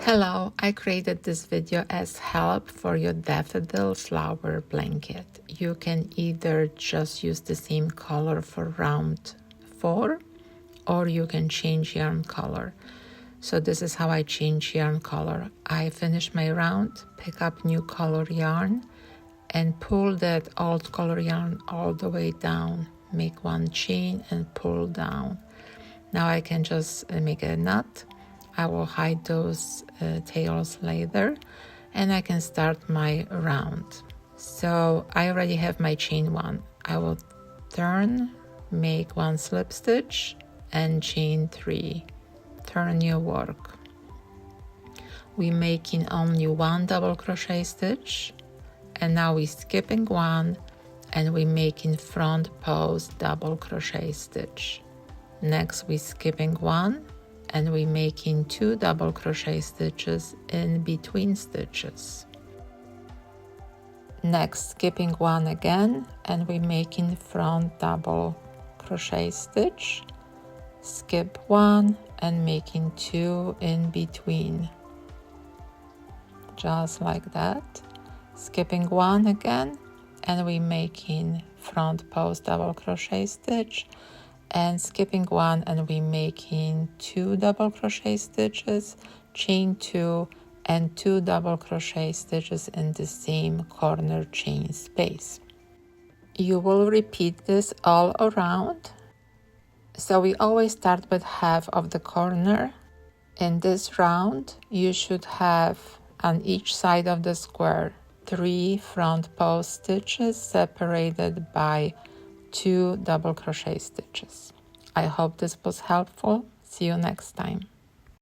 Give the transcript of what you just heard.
Hello, I created this video as help for your daffodils flower blanket. You can either just use the same color for round 4 or you can change yarn color. So this is how I change yarn color. I finish my round, pick up new color yarn and pull that old color yarn all the way down. Make one chain and pull down. Now I can just make a knot. I will hide those tails later and I can start my round. So I already have my chain 1. I will turn, make 1 slip stitch and chain 3. Turn your work. We're making only 1 double crochet stitch and now we're skipping 1 and we're making front post double crochet stitch. Next we're skipping 1 and we're making 2 double crochet stitches in between stitches. Next skipping 1 again and we're making front double crochet stitch, skip 1 and making 2 in between, just like that. Skipping 1 again and we're making front post double crochet stitch and skipping 1 and we're making 2 double crochet stitches, chain 2 and 2 double crochet stitches in the same corner chain space. You will repeat this all around. So we always start with half of the corner. In this round you should have on each side of the square 3 front post stitches separated by 2 double crochet stitches. I hope this was helpful. See you next time.